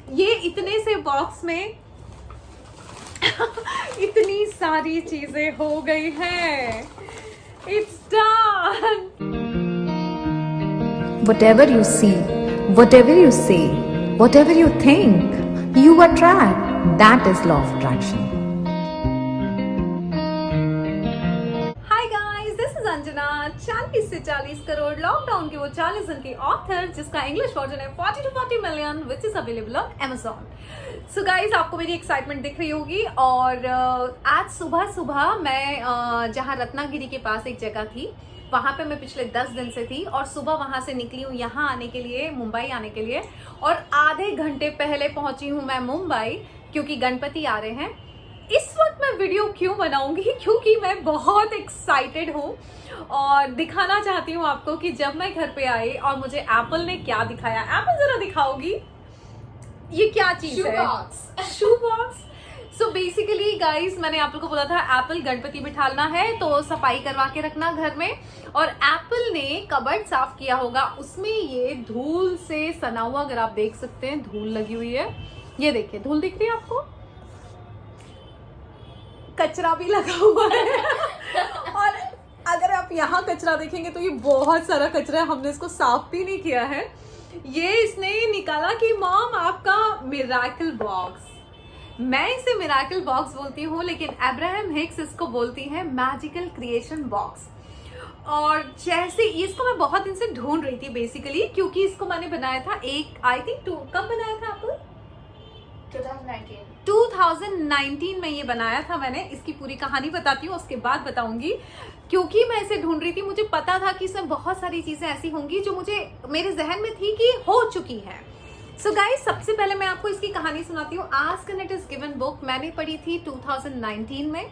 ये इतने से बॉक्स में इतनी सारी चीजें हो गई हैं। It's done. Whatever you see, whatever you say, whatever you think, you attract. That is law of attraction. Hi guys, this is Anjana. 40 से 40 करोड़ लॉकडाउन के वो 40 दिन की ऑथर, जिसका इंग्लिश वर्जन है 40 to 40 million, which is available on Amazon। So guys, आपको मेरी excitement दिख रही होगी। और आज सुबह सुबह मैं जहाँ रत्नागिरी के पास एक जगह थी, वहाँ पे मैं पिछले 10 दिन से थी और सुबह वहाँ से निकली हूँ यहाँ आने के लिए, मुंबई आने के लिए। और आधे घंटे पहले पहुंची हूँ मैं मुंबई, क्योंकि गणपति आ रहे हैं। इस वक्त मैं वीडियो क्यों बनाऊंगी? क्योंकि मैं बहुत एक्साइटेड हूँ और दिखाना चाहती हूँ आपको कि जब मैं घर पे आई और मुझे एप्पल ने क्या दिखाया। एप्पल जरा दिखाओगी, ये क्या चीज है? शू बॉक्स। सो बेसिकली गाइज, मैंने आप लोग को बोला था एप्पल गणपति बिठाना है तो सफाई करवा के रखना घर में। और एप्पल ने कबर्ड साफ किया होगा, उसमें ये धूल से सना हुआ, अगर आप देख सकते हैं धूल लगी हुई है। ये देखिए, धूल दिख रही है आपको? कचरा भी लगा हुआ है। और अगर आप यहाँ कचरा देखेंगे तो ये बहुत सारा कचरा है, हमने इसको साफ भी नहीं किया है। ये इसने निकाला कि मॉम आपका मिरेकल बॉक्स। मैं इसे मिरेकल बॉक्स बोलती हूँ, लेकिन अब्राहम हिक्स इसको बोलती है मैजिकल क्रिएशन बॉक्स। और जैसे इसको मैं बहुत दिन से ढूंढ रही थी बेसिकली, क्योंकि इसको मैंने बनाया था आई थिंक कब बनाया था आपको? 2019 में ये बनाया था मैंने। इसकी पूरी कहानी बताती हूँ, उसके बाद बताऊंगी। क्योंकि मैं इसे ढूंढ रही थी, मुझे पता था कि इसमें बहुत सारी चीजें ऐसी होंगी जो मुझे मेरे जहन में थी कि हो चुकी है। सो गाइस, सबसे पहले मैं आपको इसकी कहानी सुनाती हूँ। Ask and it is given book मैंने पढ़ी थी 2019 में,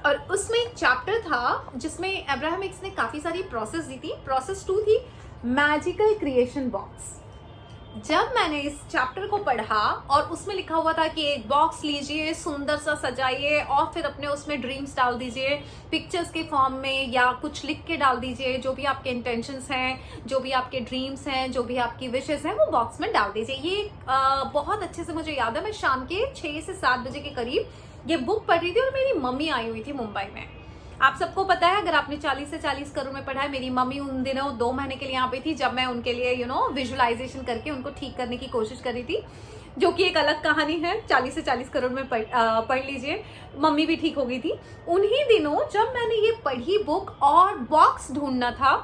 और उसमें एक चैप्टर था जिसमें अब्राहम हिक्स ने काफी सारी प्रोसेस दी थी। प्रोसेस 2 थी मैजिकल क्रिएशन बॉक्स। जब मैंने इस चैप्टर को पढ़ा और उसमें लिखा हुआ था कि एक बॉक्स लीजिए, सुंदर सा सजाइए और फिर अपने उसमें ड्रीम्स डाल दीजिए पिक्चर्स के फॉर्म में, या कुछ लिख के डाल दीजिए, जो भी आपके इंटेंशंस हैं, जो भी आपके ड्रीम्स हैं, जो भी आपकी विशेस हैं, वो बॉक्स में डाल दीजिए। ये बहुत अच्छे से मुझे याद है। मैं शाम के 6 से 7 बजे के करीब ये बुक पढ़ रही थी और मेरी मम्मी आई हुई थी मुंबई में। आप सबको पता है, अगर आपने 40 से 40 करोड़ में पढ़ा है, मेरी मम्मी उन दिनों 2 महीने के लिए यहाँ पे थी, जब मैं उनके लिए विजुअलाइजेशन करके उनको ठीक करने की कोशिश कर रही थी, जो कि एक अलग कहानी है। 40 से 40 करोड़ में पढ़ लीजिए, मम्मी भी ठीक हो गई थी। उन्हीं दिनों जब मैंने ये पढ़ी बुक और बॉक्स ढूंढना था,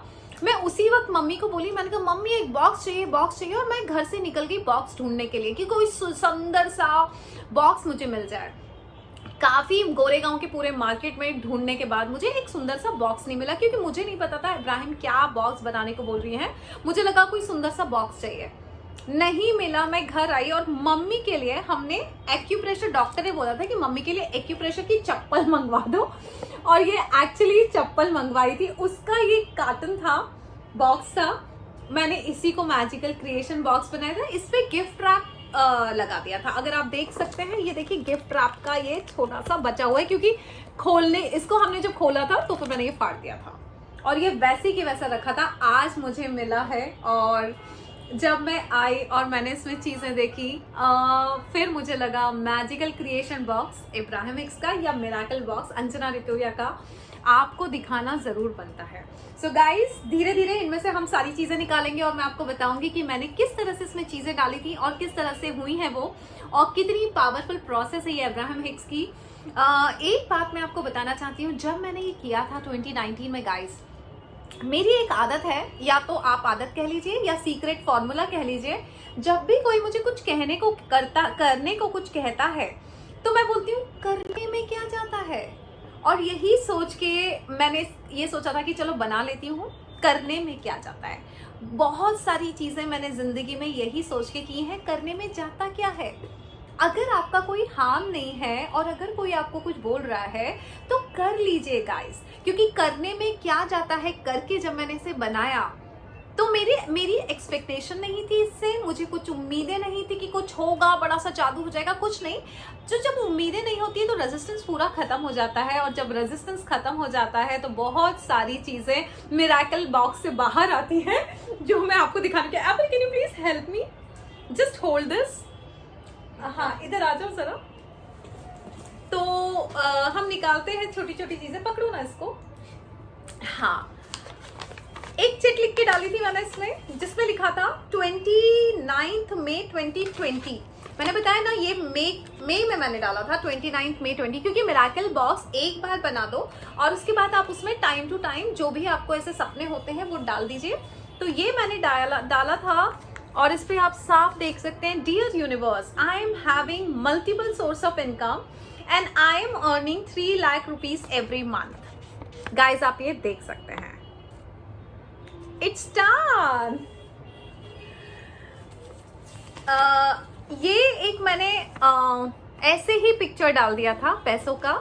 मैं उसी वक्त मम्मी को बोली, मैंने कहा मम्मी एक बॉक्स चाहिए, बॉक्स चाहिए। और मैं घर से निकल गई बॉक्स ढूंढने के लिए कि कोई सुंदर सा बॉक्स मुझे मिल जाए। काफी गोरेगांव के पूरे मार्केट में ढूंढने के बाद मुझे एक सुंदर सा बॉक्स नहीं मिला, क्योंकि मुझे नहीं पता था इब्राहिम क्या बॉक्स बनाने को बोल रही हैं। मुझे लगा कोई सुंदर सा बॉक्स चाहिए, नहीं मिला। मैं घर आई और मम्मी के लिए हमने एक्यूप्रेशर, डॉक्टर ने बोला था कि मम्मी के लिए एक्यूप्रेशर की चप्पल मंगवा दो, और ये एक्चुअली चप्पल मंगवाई थी। उसका ये कार्टन था, बॉक्स था। मैंने इसी को मैजिकल क्रिएशन बॉक्स बनाया था। इस पे गिफ्ट रैप लगा दिया था, अगर आप देख सकते हैं। ये देखिए, गिफ्ट रैप का ये छोटा सा बचा हुआ है, क्योंकि खोलने इसको हमने जब खोला था तो फिर मैंने ये फाड़ दिया था, और ये वैसे के वैसा रखा था। आज मुझे मिला है, और जब मैं आई और मैंने इसमें चीजें देखी, फिर मुझे लगा magical creation box Ibrahim Hicks का या मिरेकल बॉक्स अंजना रितोया का आपको दिखाना जरूर बनता है। सो गाइज, धीरे धीरे इनमें से हम सारी चीजें निकालेंगे और मैं आपको बताऊंगी कि मैंने किस तरह से इसमें चीजें डाली थी और किस तरह से हुई है वो, और कितनी पावरफुल प्रोसेस है ये अब्राहम हिक्स की। एक बात मैं आपको बताना चाहती हूँ, जब मैंने ये किया था 2019 में गाइज, मेरी एक आदत है, या तो आप आदत कह लीजिए या सीक्रेट फॉर्मूला कह लीजिए। जब भी कोई मुझे कुछ करने को कुछ कहता है, तो मैं बोलती हूँ करने में क्या जाता है। और यही सोच के मैंने ये सोचा था कि चलो बना लेती हूँ, करने में क्या जाता है। बहुत सारी चीजें मैंने जिंदगी में यही सोच के की हैं, करने में जाता क्या है। अगर आपका कोई हार्म नहीं है और अगर कोई आपको कुछ बोल रहा है तो कर लीजिए गाइस, क्योंकि करने में क्या जाता है। करके जब मैंने इसे बनाया तो मेरी एक्सपेक्टेशन नहीं थी इससे, मुझे कुछ उम्मीदें नहीं थी कि कुछ होगा, बड़ा सा जादू हो जाएगा, कुछ नहीं। जब उम्मीदें नहीं होती है तो रेजिस्टेंस पूरा खत्म हो जाता है, और जब रेजिस्टेंस खत्म हो जाता है तो बहुत सारी चीजें मिरेकल बॉक्स से बाहर आती हैं, जो मैं आपको दिखाने के। Apple, can you please help me, just hold this. हाँ इधर आ जाओ जरा। तो हम निकालते हैं छोटी छोटी चीजें, पकड़ो ना इसको। हाँ, एक चेक लिख के डाली थी मैंने इसमें, जिसमें लिखा था 29 मई 2020। मैंने बताया ना ये मई में मैंने डाला था 29 मई 20, क्योंकि मिरेकल बॉक्स एक बार बना दो और उसके बाद आप उसमें टाइम टू टाइम जो भी आपको ऐसे सपने होते हैं वो डाल दीजिए। तो ये मैंने डाला था और इस पे आप साफ देख सकते हैं, dear universe, I am having multiple source of income and I am earning 3 lakh rupees every month. Guys आप ये देख सकते हैं, इट्स डन। ये एक मैंने ऐसे ही पिक्चर डाल दिया था पैसों का।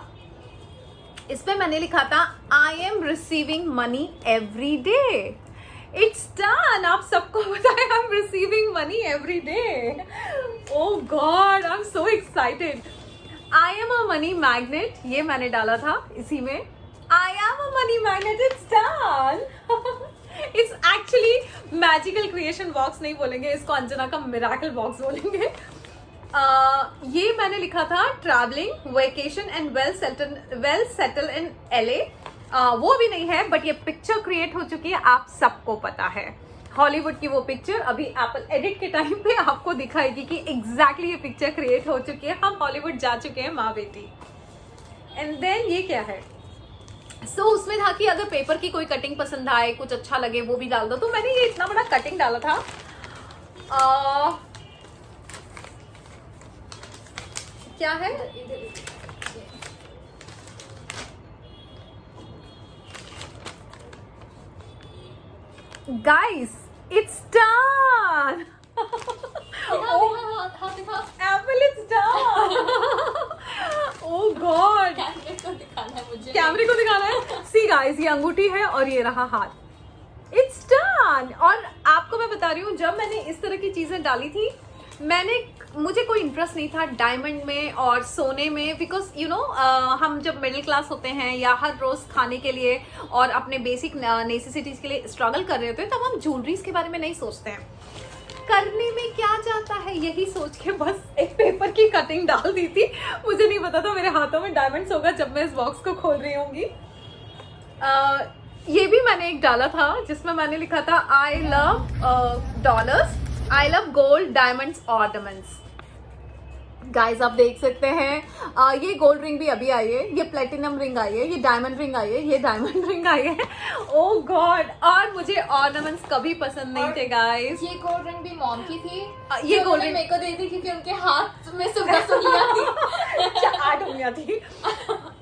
इस पे मैंने लिखा था I am receiving money every day. It's done. आप सबको पता है I am receiving money every day. Oh God, I am so excited. I am a money magnet, ये मैंने डाला था इसी में। I am a money magnet, it's done. It's actually magical creation box नहीं बोलेंगे इसको, अंजना का मिरेकल बॉक्स बोलेंगे। ये मैंने लिखा था travelling, vacation and well settle in LA। वो भी नहीं है, बट ये पिक्चर क्रिएट हो चुकी है, आप सबको पता है। हॉलीवुड की वो पिक्चर अभी एप्पल एडिट के टाइम पे आपको दिखाएगी कि एग्जैक्टली ये पिक्चर क्रिएट हो चुकी है। हम हॉलीवुड जा चुके हैं माँ बेटी। एंड देन ये क्या है? उसमें था कि अगर पेपर की कोई कटिंग पसंद आए, कुछ अच्छा लगे वो भी डाल दो। तो मैंने ये इतना बड़ा कटिंग डाला था। क्या है? Guys it's done. Apple it's done. Oh God, कैमरे को दिखाना है। सी गाइस, ये अंगूठी है और ये रहा हाथ। It's done. और आपको मैं बता रही हूँ, जब मैंने इस तरह की चीजें डाली थी, मुझे कोई इंटरेस्ट नहीं था डायमंड में और सोने में, बिकॉज यू नो हम जब मिडिल क्लास होते हैं या हर रोज खाने के लिए और अपने बेसिक नेसेसिटीज के लिए स्ट्रगल कर रहे होते हैं, तब हम ज्वेलरीज के बारे में नहीं सोचते हैं। करने में क्या जाता है, यही सोच के बस एक पेपर की कटिंग डाल दी थी। मुझे नहीं पता था मेरे हाथों में डायमंड्स होगा जब मैं इस बॉक्स को खोल रही होंगी। ये भी मैंने एक डाला था जिसमें मैंने लिखा था I love dollars, I love gold, diamonds, ornaments. Guys आप देख सकते हैं, ये गोल्ड रिंग भी अभी आई है, ये प्लेटिनम रिंग आई है, ये डायमंड रिंग आई है, ये डायमंड रिंग आई है। ओह गॉड, और मुझे ऑर्नामेंट्स कभी पसंद नहीं थे गाइस। ये गोल्ड रिंग भी मॉम की थी, ये गोल्ड रिंग मेरे को दी थी क्योंकि उनके हाथ में सुबह सुनिया थी। 8 उंगलियां थी।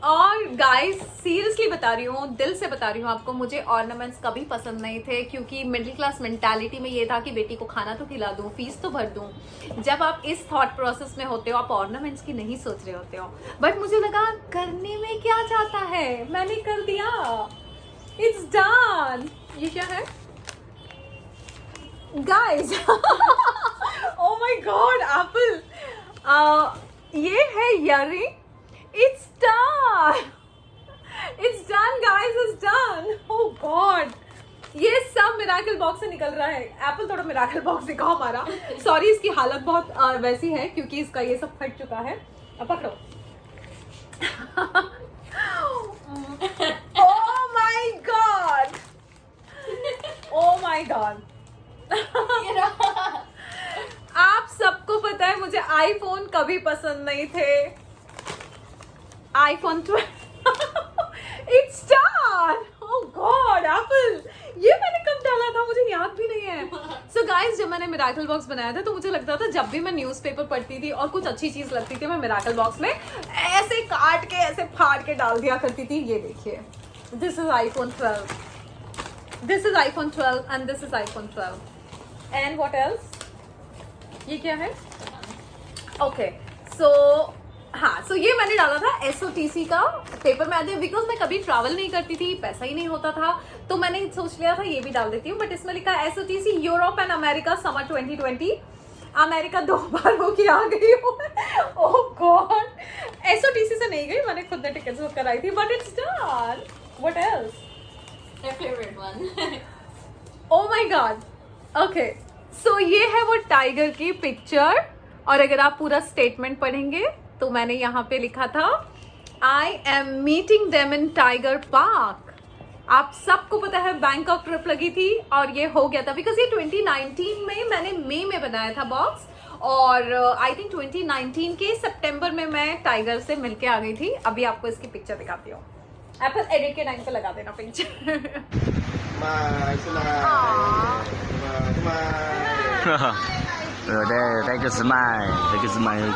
और गाइस सीरियसली बता रही हूँ, दिल से बता रही हूँ आपको, मुझे ऑर्नामेंट्स कभी पसंद नहीं थे, क्योंकि मिडिल क्लास मेंटालिटी में ये था कि बेटी को खाना तो खिला दूं, फीस तो भर दूं। जब आप इस थॉट प्रोसेस में होते हो, आप ऑर्नामेंट्स की नहीं सोच रहे होते हो। बट मुझे लगा करने में क्या जाता है, मैंने कर दिया। It's done. ये क्या है guys? Oh my God, Apple. ये है earring. It's done. It's done, guys. It's done. Oh God. ये सब मिरेकल बॉक्स से निकल रहा है। एप्पल थोड़ा मिरेकल बॉक्स दिखाओ हमारा। सॉरी, इसकी हालत बहुत वैसी है क्योंकि इसका ये सब फट चुका है। अब पकड़ो। Oh my God. Oh my God. आप सबको पता है मुझे आईफोन कभी पसंद नहीं थे। iPhone 12। It's done. Oh God, Apple. ये मैंने कब डाला था मुझे याद भी नहीं है। So guys, जब मैंने मिरेकल बॉक्स बनाया था तो मुझे लगता था जब भी मैं न्यूज़पेपर पढ़ती थी और कुछ अच्छी चीज लगती थी, मैं मिरेकल बॉक्स में ऐसे काट के ऐसे फाड़ के डाल दिया करती थी। ये देखिए, this is iPhone 12. This is iPhone 12 and this is iPhone 12. And what else? ये क्या है? Okay, so हाँ, सो ये मैंने डाला था SOTC का पेपर में आते, बिकॉज मैं कभी ट्रैवल नहीं करती थी, पैसा ही नहीं होता था, तो मैंने सोच लिया था ये भी डाल देती हूँ। बट इसमें लिखा है SOTC Europe and America summer 2020। America 2 बार होके आ गई हूँ। ओह गॉड, SOTC से नहीं गई, मैंने खुद ने टिकट बुक कराई थी। But it's done. What else? My favorite one. Oh my god. Okay, so ये है वो टाइगर की पिक्चर और अगर आप पूरा स्टेटमेंट पढ़ेंगे तो मैंने यहाँ पे लिखा था I am meeting them in tiger park. आप सबको पता है बैंकॉक ट्रिप लगी थी और ये हो गया था बिकॉज ये 2019 में मैंने मई में बनाया था बॉक्स, और आई थिंक 2019 के सितंबर में मैं टाइगर से मिलके आ गई थी। अभी आपको इसकी पिक्चर दिखाती हूँ, एप्पल एडिट के टाइम पे लगा देना picture. Rồi đây, take a smile, take a smile.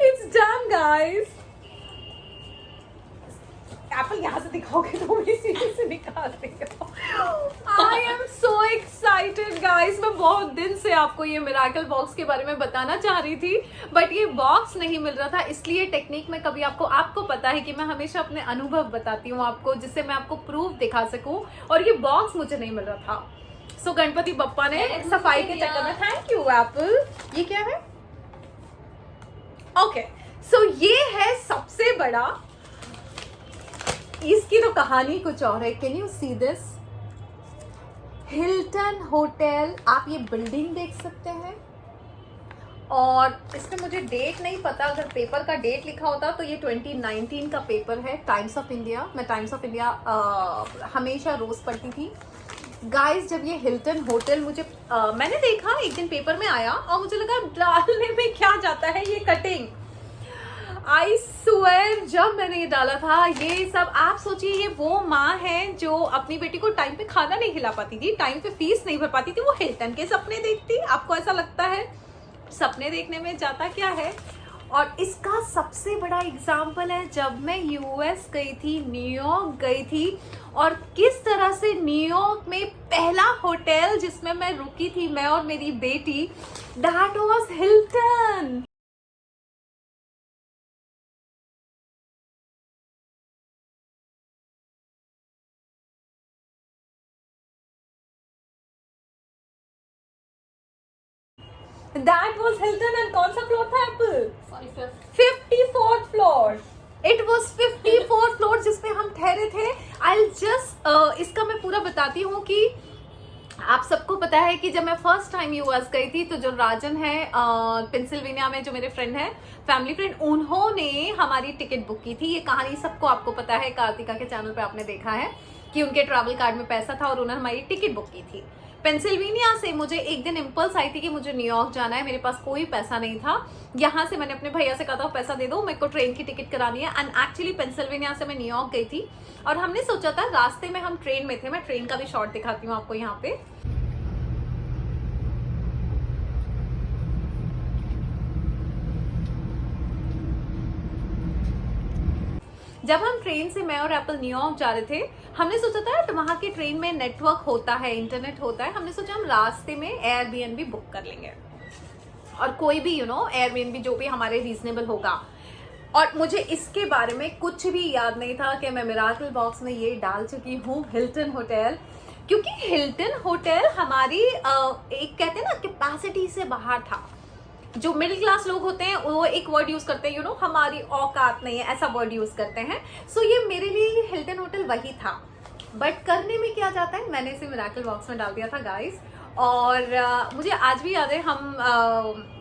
It's done, guys. Apple यहाँ से दिखाओगे तो मैं सीधे से निकाल देगा। I am so excited, guys. मैं बहुत दिन से आपको ये मिरेकल बॉक्स के बारे में बताना चाह रही थी, बट ये बॉक्स नहीं मिल रहा था, इसलिए टेक्निक में कभी आपको पता है कि मैं हमेशा अपने अनुभव बताती हूँ आपको, जिससे मैं आपको प्रूफ दिखा सकूं, और ये बॉक्स मुझे नहीं मिल रहा था। सो गणपति बप्पा ने सफाई के चक्कर में, थैंक यू एप्पल। ये क्या है? ओके, सो ये है सबसे बड़ा। इसकी तो कहानी कुछ और है। Can you see this? Hilton hotel, आप ये बिल्डिंग देख सकते हैं, और इसमें मुझे डेट नहीं पता, अगर पेपर का डेट लिखा होता तो ये 2019 का पेपर है, टाइम्स ऑफ इंडिया। मैं टाइम्स ऑफ इंडिया हमेशा रोज पढ़ती थी गाइस। जब ये हिल्टन होटल मैंने देखा, एक दिन पेपर में आया और मुझे लगा डालने में क्या जाता है ये कटिंग। आई स्वेयर जब मैंने ये डाला था, ये सब आप सोचिए, ये वो माँ है जो अपनी बेटी को टाइम पे खाना नहीं खिला पाती थी, टाइम पे फीस नहीं भर पाती थी, वो हिल्टन के सपने देखती। आपको ऐसा लगता है सपने देखने में जाता क्या है? और इसका सबसे बड़ा एग्जाम्पल है जब मैं यूएस गई थी, न्यूयॉर्क गई थी, और किस तरह से न्यूयॉर्क में पहला होटल जिसमें मैं रुकी थी, मैं और मेरी बेटी, that was Hilton. That was Hilton, and कौन सा फ्लोर था Apple? 54th floor. It was 54th floor जिसमें हम ठहरे थे। I'll just इसका मैं पूरा बताती हूँ कि आप सबको पता है कि जब मैं फर्स्ट टाइम यूएस गई थी तो जो राजन है पेंसिल्वेनिया में, जो मेरे फ्रेंड है, फैमिली फ्रेंड, उन्होंने हमारी टिकट बुक की थी। ये कहानी सबको आपको पता है, कार्तिका के चैनल पे आपने देखा है कि उनके ट्रैवल कार्ड में पैसा था और उन्होंने हमारी टिकट बुक की थी। पेंसिल्वेनिया से मुझे एक दिन इम्पल्स आई थी कि मुझे न्यूयॉर्क जाना है, मेरे पास कोई पैसा नहीं था। यहाँ से मैंने अपने भैया से कहा था पैसा दे दो, मेरे को ट्रेन की टिकट करानी है। एंड एक्चुअली पेंसिल्वेनिया से मैं न्यूयॉर्क गई थी और हमने सोचा था, रास्ते में हम ट्रेन में थे, मैं ट्रेन का भी शॉट दिखाती हूँ आपको यहाँ पे। जब हम ट्रेन से, मैं और एप्पल न्यूयॉर्क जा रहे थे, हमने सोचा था वहाँ की ट्रेन में नेटवर्क होता है, इंटरनेट होता है, हमने सोचा हम रास्ते में एयरबीएनबी बुक कर लेंगे, और कोई भी एयरबीएनबी जो भी हमारे रीजनेबल होगा। और मुझे इसके बारे में कुछ भी याद नहीं था कि मैं मिरेकल बॉक्स में ये डाल चुकी हूँ हिल्टन होटल, क्योंकि हिल्टन होटल हमारी एक कहते हैं ना कैपेसिटी से बाहर था। जो मिडिल क्लास लोग होते हैं वो एक वर्ड यूज करते हैं, हमारी औकात नहीं है, ऐसा वर्ड यूज करते हैं। सो ये मेरे लिए हिल्टन होटल वही था, बट करने में क्या जाता है, मैंने इसे मिरेकल बॉक्स में डाल दिया था गाइस। और मुझे आज भी याद है, हम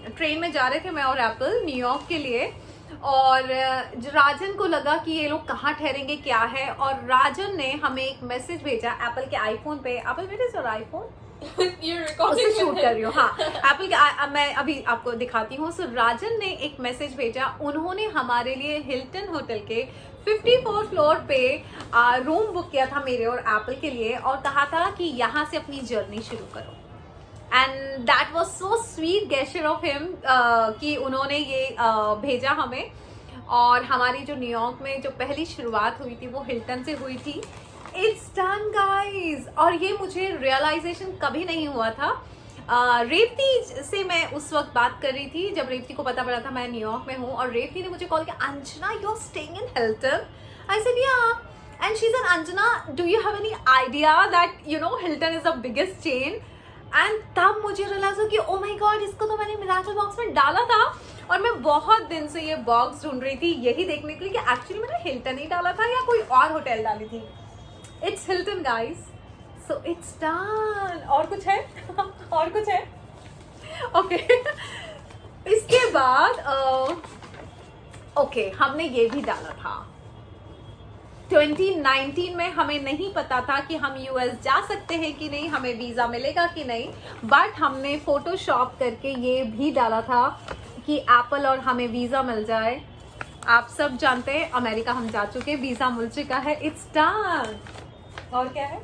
ट्रेन में जा रहे थे, मैं और एप्पल, न्यूयॉर्क के लिए, और राजन को लगा कि ये लोग कहाँ ठहरेंगे, क्या है, और राजन ने हमें एक मैसेज भेजा एप्पल के आईफोन पे। एप्पल मेरे सर आईफोन उससे शूट कर रही हूँ, हाँ, एप्पल के मैं अभी आपको दिखाती हूँ। सो राजन ने एक मैसेज भेजा, उन्होंने हमारे लिए हिल्टन होटल के 54 फ्लोर पे रूम बुक किया था मेरे और एप्पल के लिए, और कहा था कि यहाँ से अपनी जर्नी शुरू करो। And that was so sweet gesture of him कि उन्होंने ये भेजा हमें, और हमारी जो न्यूयॉर्क में जो पहली शुरुआत हुई थी वो हिल्टन से हुई थी। It's done guys. और ये मुझे रियलाइजेशन कभी नहीं हुआ था। रेवती से मैं उस वक्त बात कर रही थी जब रेवती को पता पड़ा था मैं न्यूयॉर्क में हूँ, और रेवती ने मुझे कॉल किया, Anjana you are staying in Hilton? I said ya, and she said Anjana do you have any idea that Hilton is the biggest chain? And तब मुझे रियलाइज हो कि ओ माय गॉड, इसको तो मैंने मिरेकल बॉक्स में डाला था, और मैं बहुत दिन से ये बॉक्स ढूंढ रही थी यही देखने के लिए कि एक्चुअली मैंने हिल्टन ही डाला था या कोई और होटल डाली थी। It's Hilton guys, so it's done. और कुछ है और कुछ है? ओके बाद ओके हमने ये भी डाला था 2019 में। हमें नहीं पता था कि हम यूएस जा सकते हैं कि नहीं, हमें वीज़ा मिलेगा कि नहीं, बट हमने फोटोशॉप करके ये भी डाला था कि एप्पल और हमें वीज़ा मिल जाए। आप सब जानते हैं अमेरिका हम जा चुके, वीज़ा मिल चुका है, इट्स डन। और क्या है,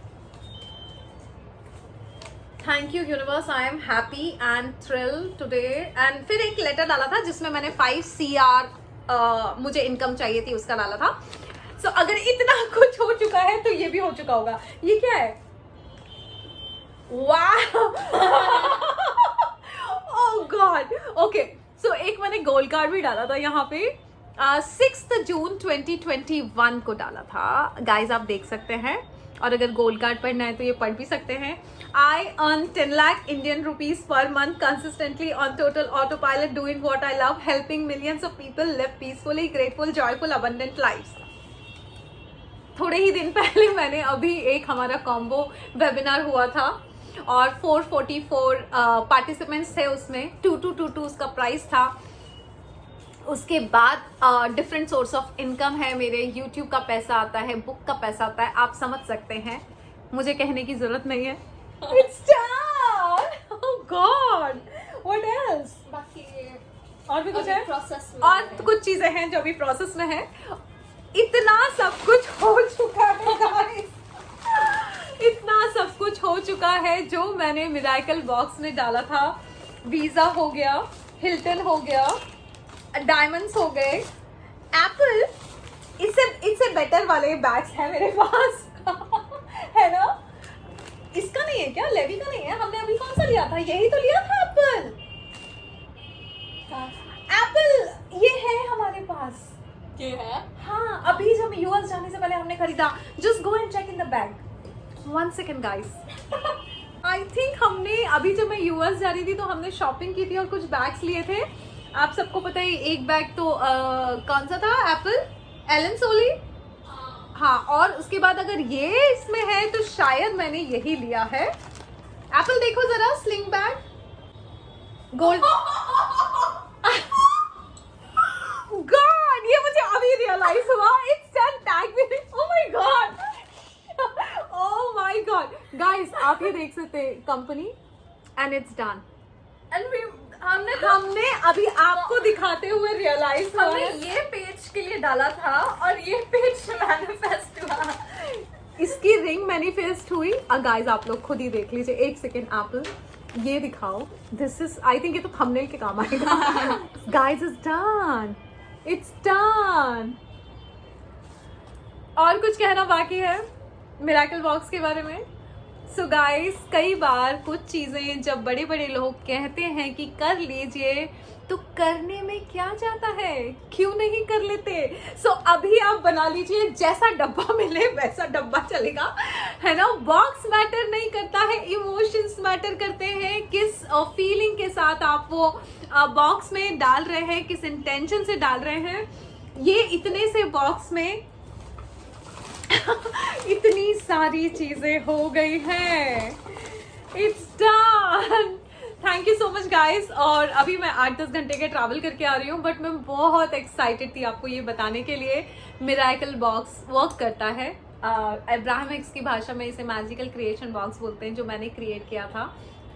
thank you universe, I am happy and thrill today. And फिर एक लेटर डाला था जिसमें मैंने 5 CR मुझे इनकम चाहिए थी, उसका डाला था। सो अगर इतना कुछ हो चुका है तो ये भी हो चुका होगा। ये क्या है, वाह ओह गॉड। ओके सो एक मैंने गोल्ड कार्ड भी डाला था यहाँ पे, 6 जून 2021 को डाला था गाइज, आप देख सकते हैं। और अगर गोल्ड कार्ड पढ़ना है तो ये पढ़ भी सकते हैं। I earn 10 lakh Indian rupees per month consistently on total autopilot, doing what I love, helping millions of people live peacefully, grateful, joyful, abundant lives. थोड़े ही दिन पहले मैंने अभी एक हमारा कॉम्बो वेबिनार हुआ था और 444 पार्टिसिपेंट्स थे उसमें, 2222 उसका प्राइस था। उसके बाद डिफरेंट सोर्स ऑफ इनकम है मेरे, यूट्यूब का पैसा आता है, बुक का पैसा आता है, आप समझ सकते हैं, मुझे कहने की जरूरत नहीं है। It's done! Oh God! What else? बाकी और भी कुछ है? प्रोसेस में और कुछ चीजें हैं जो अभी प्रोसेस में है। इतना सब कुछ हो चुका है guys. इतना सब कुछ हो चुका है जो मैंने मिरेकल बॉक्स में डाला था। वीजा हो गया, हिल्टन हो गया, डायमंड्स हो गए, एप्पल, इससे बेटर वाले बैग्स हैं मेरे पास है ना। इसका नहीं है क्या, लेवी का नहीं है, हमने अभी कौन सा लिया था, यही तो लिया था एप्पल। एप्पल ये है हमारे पास, ये है। हाँ अभी जब यूएस जाने से पहले हमने खरीदा। Just go and check in the bag, 1 second guys. I think हमने अभी जब मैं यूएस जा रही थी तो हमने शॉपिंग की थी और कुछ बैग्स लिए थे। आप सबको पता है एक बैग तो कौन सा था, एप्पल, एलन सोली, हाँ। और उसके बाद अगर ये इसमें है तो शायद मैंने यही लिया है। एप्पल देखो जरा, स्लिंग बैग, गोल्ड। गॉड, ये मुझे अभी रियलाइज हुआ। It's done, tag me. Oh my God, oh my God guys, आप ये देख सकते हैं company, and it's done. And हमने अभी आपको दिखाते हुए रियलाइज हुआ हमने है। ये पेज के लिए डाला था और ये पेज मैनिफेस्ट हुआ। इसकी रिंग मैनिफेस्ट हुई। गाइस आप लोग खुद ही देख लीजिए, 1 सेकेंड। एप्पल ये दिखाओ, दिस इज, आई थिंक ये तो थंबनेल के काम आएगा। Guys it's done, it's done. और कुछ कहना बाकी है मिरेकल बॉक्स के बारे में? सो गाइस, कई बार कुछ चीज़ें जब बड़े बड़े लोग कहते हैं कि कर लीजिए तो करने में क्या जाता है, क्यों नहीं कर लेते। सो अभी आप बना लीजिए, जैसा डब्बा मिले वैसा डब्बा चलेगा, है ना। बॉक्स मैटर नहीं करता है, इमोशंस मैटर करते हैं। किस फीलिंग के साथ आप वो बॉक्स में डाल रहे हैं, किस इंटेंशन से डाल रहे हैं। ये इतने से बॉक्स में इतनी सारी चीजें हो गई हैं। It's done, thank you so much guys. और अभी मैं 8-10 घंटे के ट्रैवल करके आ रही हूँ, बट मैं बहुत एक्साइटेड थी आपको ये बताने के लिए। मिरेकल बॉक्स वर्क करता है। अब्राहमिक्स की भाषा में इसे मैजिकल क्रिएशन बॉक्स बोलते हैं, जो मैंने क्रिएट किया था।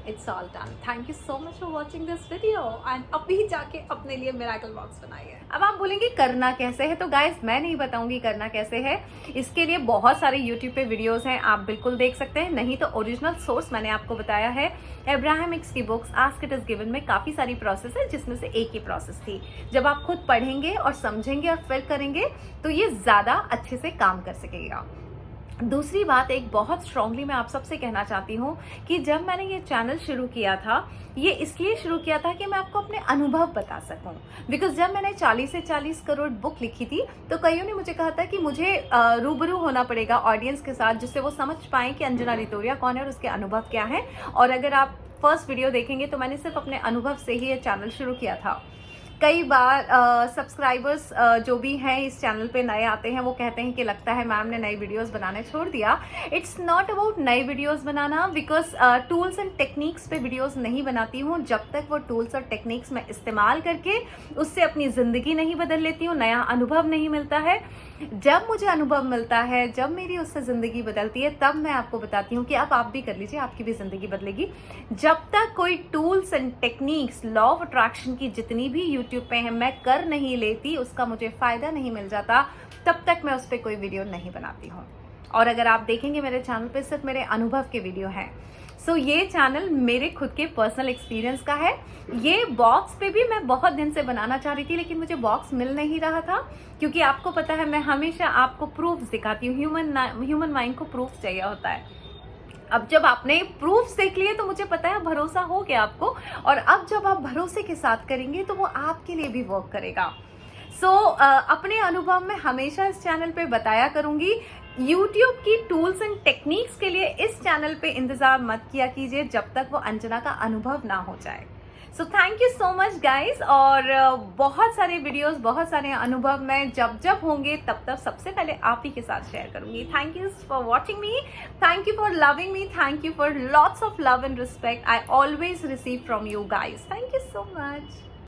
It's all done, thank you so much for watching this video and अभी जाके अपने लिए मिरेकल बॉक्स बनाइए। अब आप बोलेंगे करना कैसे है, तो गाइस मैं नहीं बताऊंगी करना कैसे है। इसके लिए बहुत सारे यूट्यूब पे वीडियोस हैं, आप बिल्कुल देख सकते हैं। नहीं तो ओरिजिनल सोर्स मैंने आपको बताया है, अब्राहमिक्स की books ask it is given में काफी सारी प्रोसेस है, जिसमें से एक ही प्रोसेस थी। जब आप खुद पढ़ेंगे और समझेंगे और फिर करेंगे तो ये ज्यादा अच्छे से काम कर सकेगा। दूसरी बात, एक बहुत स्ट्रांगली मैं आप सबसे कहना चाहती हूँ कि जब मैंने ये चैनल शुरू किया था, ये इसलिए शुरू किया था कि मैं आपको अपने अनुभव बता सकूं। बिकॉज जब मैंने 40 से 40 करोड़ बुक लिखी थी तो कईयों ने मुझे कहा था कि मुझे रूबरू होना पड़ेगा ऑडियंस के साथ, जिससे वो समझ पाएं कि अंजना रितोरिया कौन है और उसके अनुभव क्या है। और अगर आप फर्स्ट वीडियो देखेंगे तो मैंने सिर्फ अपने अनुभव से ही ये चैनल शुरू किया था। कई बार सब्सक्राइबर्स जो भी हैं इस चैनल पे नए आते हैं वो कहते हैं कि लगता है मैम ने नई वीडियोस बनाने छोड़ दिया। इट्स नॉट अबाउट नई videos banana, because tools and techniques पे वीडियोस नहीं बनाती हूँ जब तक वो टूल्स और टेक्निक्स मैं इस्तेमाल करके उससे अपनी ज़िंदगी नहीं बदल लेती हूँ, नया अनुभव नहीं मिलता है। जब मुझे अनुभव मिलता है, जब मेरी उससे ज़िंदगी बदलती है, तब मैं आपको बताती हूँ कि अब आप भी कर लीजिए, आपकी भी ज़िंदगी बदलेगी। जब तक कोई tools and techniques, law of attraction की जितनी भी यूट्यूब पे है मैं कर नहीं लेती, उसका मुझे फ़ायदा नहीं मिल जाता, तब तक मैं उस पर कोई वीडियो नहीं बनाती हूँ। और अगर आप देखेंगे मेरे चैनल पे सिर्फ मेरे अनुभव के वीडियो हैं। सो ये चैनल मेरे खुद के पर्सनल एक्सपीरियंस का है। ये बॉक्स पे भी मैं बहुत दिन से बनाना चाह रही थी, लेकिन मुझे बॉक्स मिल नहीं रहा था, क्योंकि आपको पता है मैं हमेशा आपको प्रूफ दिखाती हूँ। ह्यूमन माइंड को प्रूफ चाहिए होता है। अब जब आपने प्रूफ देख लिए तो मुझे पता है भरोसा हो गया आपको, और अब जब आप भरोसे के साथ करेंगे तो वो आपके लिए भी वर्क करेगा। अपने अनुभव में हमेशा इस चैनल पे बताया करूंगी। YouTube की टूल्स एंड टेक्निक्स के लिए इस चैनल पे इंतजार मत किया कीजिए जब तक वो अंजना का अनुभव ना हो जाए। So thank you so much guys. और बहुत सारे वीडियोस, बहुत सारे अनुभव मैं जब जब होंगे तब सबसे पहले आप ही के साथ शेयर करूंगी। Thank you for watching me, thank you for loving me, thank you for lots of love and respect I always receive from you guys. Thank you so much.